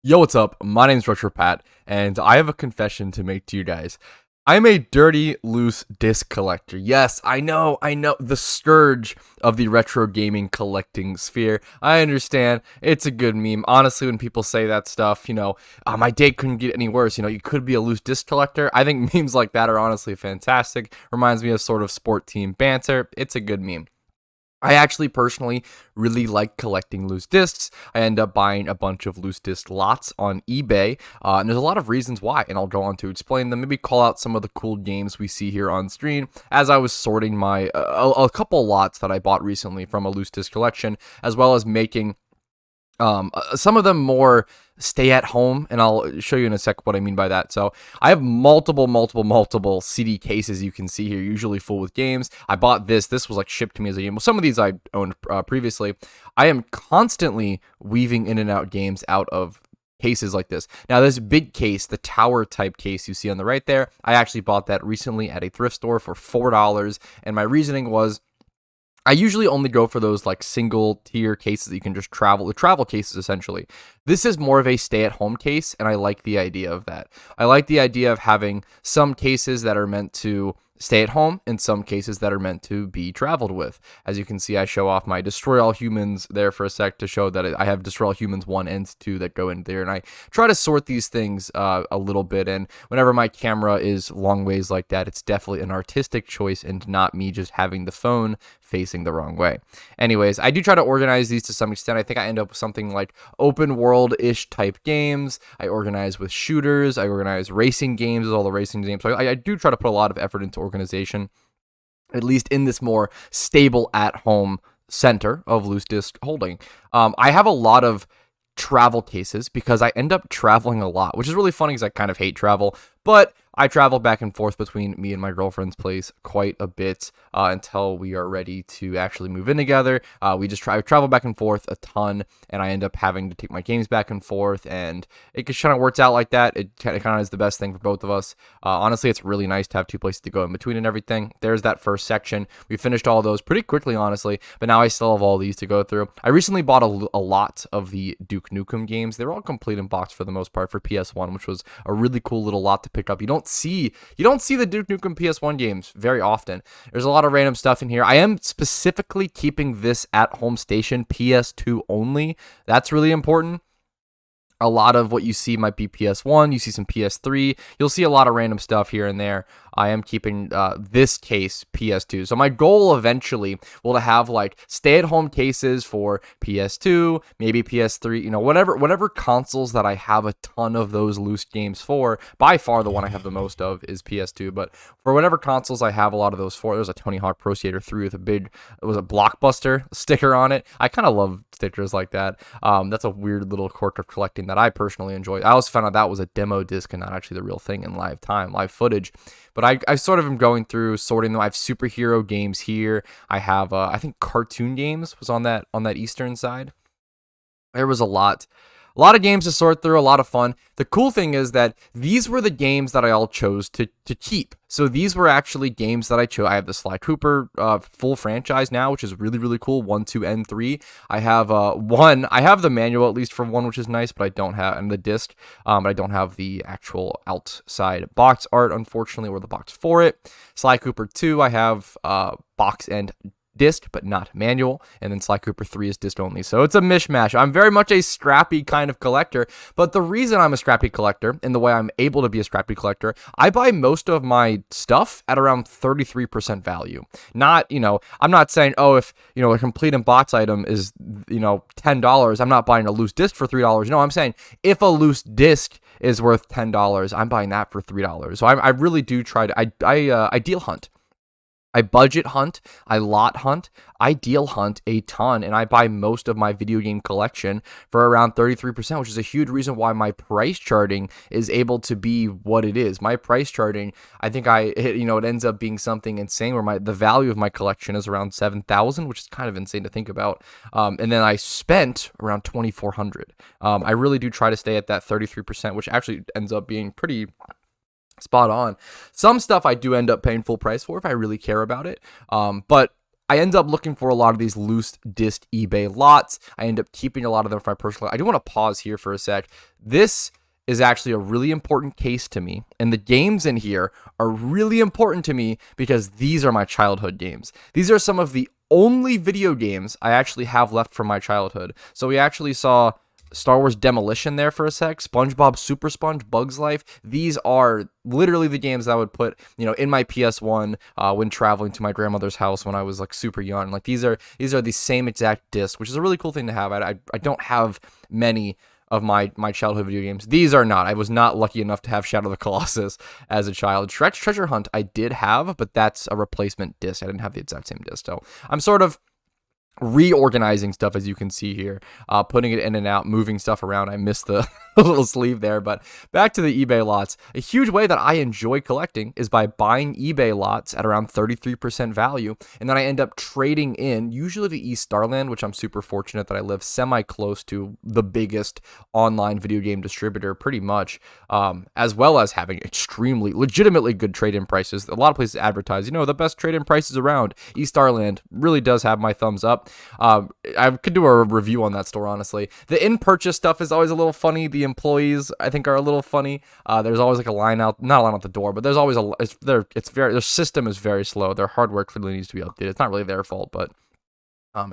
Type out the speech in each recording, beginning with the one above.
Yo, what's up? My name's Retro Pat, and I have a confession to make to you guys. I'm a dirty, loose disc collector. Yes, I know, the scourge of the retro gaming collecting sphere. I understand, it's a good meme. Honestly, when people say that stuff, my day couldn't get any worse. You could be a loose disc collector. I think memes like that are honestly fantastic. Reminds me of sort of sport team banter. It's a good meme. I actually personally really like collecting loose discs. I end up buying a bunch of loose disc lots on eBay, and there's a lot of reasons why, and I'll go on to explain them. Maybe call out some of the cool games we see here on screen as I was sorting my a couple lots that I bought recently from a loose disc collection, as well as making some of them more stay at home, and I'll show you in a sec what I mean by that. So I have multiple CD cases you can see here, usually full with games. I bought this was like shipped to me as a game. Well, some of these I owned previously. I am constantly weaving in and out games out of cases like this. Now, this big case, the tower type case you see on the right there, I actually bought that recently at a thrift store for $4, and my reasoning was I usually only go for those like single tier cases that you can just the travel cases essentially. This is more of a stay at home case, and I like the idea of that. I like the idea of having some cases that are meant to stay at home and some cases that are meant to be traveled with. As you can see, I show off my Destroy All Humans there for a sec to show that I have Destroy All Humans 1 and 2 that go in there, and I try to sort these things a little bit, and whenever my camera is long ways like that, it's definitely an artistic choice and not me just having the phone facing the wrong way. Anyways, I do try to organize these to some extent. I think I end up with something like open world-ish type games. I organize with shooters. I organize racing games with all the racing games. So I do try to put a lot of effort into organization, at least in this more stable at-home center of loose disc holding. I have a lot of travel cases because I end up traveling a lot, which is really funny because I kind of hate travel, but I travel back and forth between me and my girlfriend's place quite a bit until we are ready to actually move in together. We travel back and forth a ton, and I end up having to take my games back and forth, and it just kind of works out like that. It kind of is the best thing for both of us. Honestly, it's really nice to have two places to go in between and everything. There's that first section. We finished all those pretty quickly, honestly, but now I still have all these to go through. I recently bought a lot of the Duke Nukem games. They were all complete in box for the most part for PS1, which was a really cool little lot to pick up. You don't see the Duke Nukem PS1 games very often. There's a lot of random stuff in here. I am specifically keeping this at home station PS2 only. That's really important. A lot of what you see might be PS1. You see some PS3. You'll see a lot of random stuff here and there. I am keeping this case PS2. So my goal eventually will to have like stay-at-home cases for PS2, maybe PS3, whatever consoles that I have a ton of those loose games for. By far the one I have the most of is PS2, but for whatever consoles I have a lot of those for, there's a Tony Hawk Pro Skater 3 with it was a Blockbuster sticker on it. I kind of love stickers like that. That's a weird little quirk of collecting that I personally enjoy. I also found out that was a demo disc and not actually the real thing in live footage. But I sort of am going through sorting them. I have superhero games here. I have I think cartoon games was on that eastern side. There was a lot of games to sort through, a lot of fun. The cool thing is that these were the games that I all chose to keep. So these were actually games that I chose. I have the Sly Cooper full franchise now, which is really, really cool. 1, 2, and 3. I have I have the manual at least for 1, which is nice, but I don't have, and the disc, but I don't have the actual outside box art, unfortunately, or the box for it. Sly Cooper 2, I have box and disc, but not manual, and then Sly Cooper 3 is disc only, so it's a mishmash. I'm very much a scrappy kind of collector, but the reason I'm a scrappy collector, and the way I'm able to be a scrappy collector, I buy most of my stuff at around 33% value. Not, I'm not saying, oh, if, a complete in box item is, $10, I'm not buying a loose disc for $3. No, I'm saying if a loose disc is worth $10, I'm buying that for $3. So I really do try to, I deal hunt. I budget hunt, I lot hunt, I deal hunt a ton, and I buy most of my video game collection for around 33%, which is a huge reason why my price charting is able to be what it is. My price charting, I think it ends up being something insane where the value of my collection is around 7,000, which is kind of insane to think about. And then I spent around 2,400. I really do try to stay at that 33%, which actually ends up being pretty spot on. Some stuff I do end up paying full price for if I really care about it. But I end up looking for a lot of these loose disc eBay lots. I end up keeping a lot of them for my personal. I do want to pause here for a sec. This is actually a really important case to me, and the games in here are really important to me because these are my childhood games. These are some of the only video games I actually have left from my childhood. So we actually saw Star Wars Demolition there for a sec, SpongeBob Super Sponge, Bugs Life. These are literally the games I would put, in my PS1 when traveling to my grandmother's house when I was like super young. Like these are the same exact disc, which is a really cool thing to have. I don't have many of my childhood video games. These are not. I was not lucky enough to have Shadow of the Colossus as a child. Shrek's Treasure Hunt I did have, but that's a replacement disc. I didn't have the exact same disc. So I'm sort of reorganizing stuff, as you can see here, putting it in and out, moving stuff around. I missed the little sleeve there, but back to the eBay lots. A huge way that I enjoy collecting is by buying eBay lots at around 33% value, and then I end up trading in, usually to East Starland, which I'm super fortunate that I live semi-close to the biggest online video game distributor, pretty much, as well as having extremely, legitimately good trade-in prices. A lot of places advertise, the best trade-in prices around. East Starland really does have my thumbs up. I could do a review on that store, honestly. The in-purchase stuff is always a little funny. The employees, I think, are a little funny. There's always like a line out, not a line out the door, but there's always their system is very slow. Their hardware clearly needs to be updated. It's not really their fault, but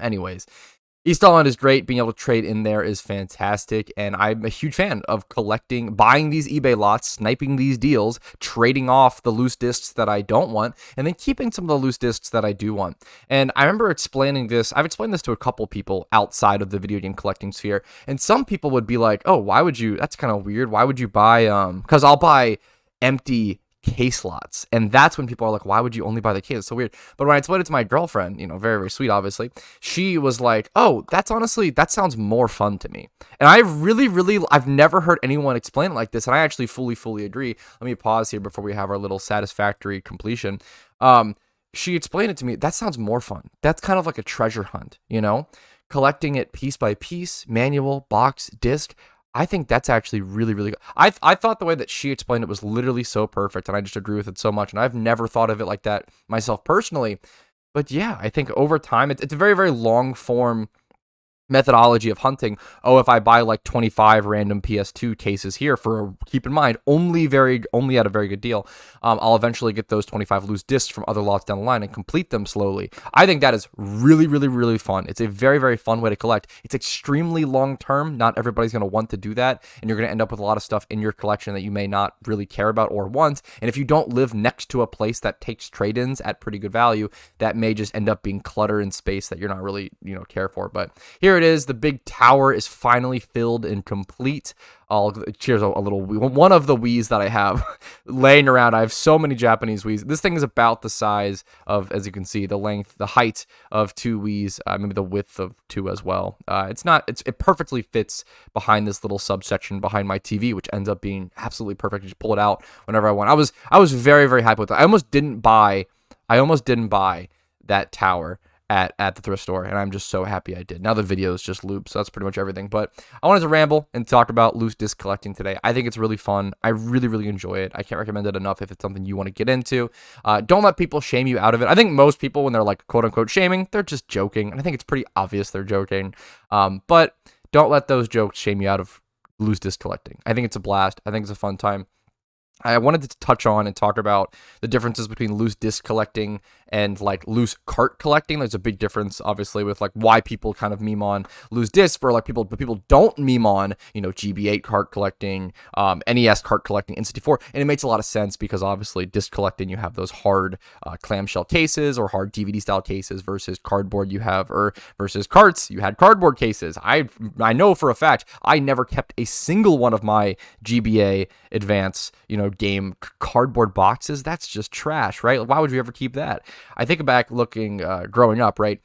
anyways. East Island is great. Being able to trade in there is fantastic, and I'm a huge fan of buying these eBay lots, sniping these deals, trading off the loose discs that I don't want, and then keeping some of the loose discs that I do want. And I remember explaining this. I've explained this to a couple people outside of the video game collecting sphere, and some people would be like, "Oh, why would you? That's kind of weird. Why would you buy? Because I'll buy empty case lots." And that's when people are like, why would you only buy the case? It's so weird. But when I explained it to my girlfriend, very, very sweet, obviously, she was like, oh, that sounds more fun to me. And I've never heard anyone explain it like this. And I actually fully agree. Let me pause here before we have our little satisfactory completion. She explained it to me. That sounds more fun. That's kind of like a treasure hunt, collecting it piece by piece, manual, box, disc. I think that's actually really, really good. I thought the way that she explained it was literally so perfect, and I just agree with it so much, and I've never thought of it like that myself personally. But yeah, I think over time, it's a very, very long-form methodology of hunting. Oh, if I buy like 25 random PS2 cases here keep in mind, only at a very good deal, I'll eventually get those 25 loose discs from other lots down the line and complete them slowly. I think that is really, really, really fun. It's a very, very fun way to collect. It's extremely long term. Not everybody's going to want to do that, and you're going to end up with a lot of stuff in your collection that you may not really care about or want. And if you don't live next to a place that takes trade-ins at pretty good value, that may just end up being clutter in space that you're not really, care for. But here it is. The big tower is finally filled and complete. Cheers, a little one of the Wiis that I have laying around. I have so many Japanese Wiis. This thing is about the size of, as you can see, the height of two Wiis, maybe the width of two as well. It perfectly fits behind this little subsection behind my TV, which ends up being absolutely perfect. Just pull it out whenever I want. I was very, very happy with it. I almost didn't buy that tower at the thrift store, and I'm just so happy I did. Now the video is just loops, so that's pretty much everything. But I wanted to ramble and talk about loose disc collecting today. I think it's really fun. I really, really enjoy it. I can't recommend it enough if it's something you want to get into. Don't let people shame you out of it. I think most people, when they're like quote-unquote shaming, they're just joking, and I think it's pretty obvious they're joking. But don't let those jokes shame you out of loose disc collecting. I think it's a blast. I think it's a fun time. I wanted to touch on and talk about the differences between loose disc collecting and like loose cart collecting. There's a big difference, obviously, with like why people kind of meme on loose discs but people don't meme on, GB8 cart collecting, NES cart collecting, N64, and it makes a lot of sense because obviously disc collecting, you have those hard clamshell cases or hard DVD style cases versus cardboard versus carts. You had cardboard cases. I know for a fact I never kept a single one of my GBA Advance, game cardboard boxes. That's just trash, right? Why would you ever keep that? I think back growing up, right?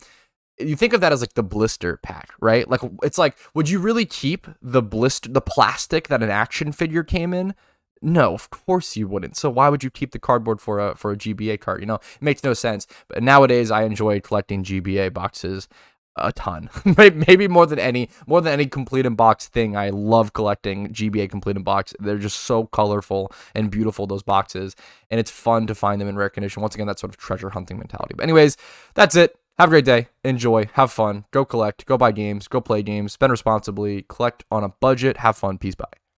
You think of that as like the blister pack, right? Like it's like, would you really keep the plastic that an action figure came in? No, of course you wouldn't. So why would you keep the cardboard for a GBA cart? It makes no sense. But nowadays I enjoy collecting GBA boxes. a ton. Maybe more than any complete in box thing. I love collecting GBA complete in box. They're just so colorful and beautiful, those boxes, and it's fun to find them in rare condition. Once again, that sort of treasure hunting mentality. But anyways, that's it. Have a great day. Enjoy. Have fun. Go collect. Go buy games. Go play games. Spend responsibly. Collect on a budget. Have fun. Peace. Bye.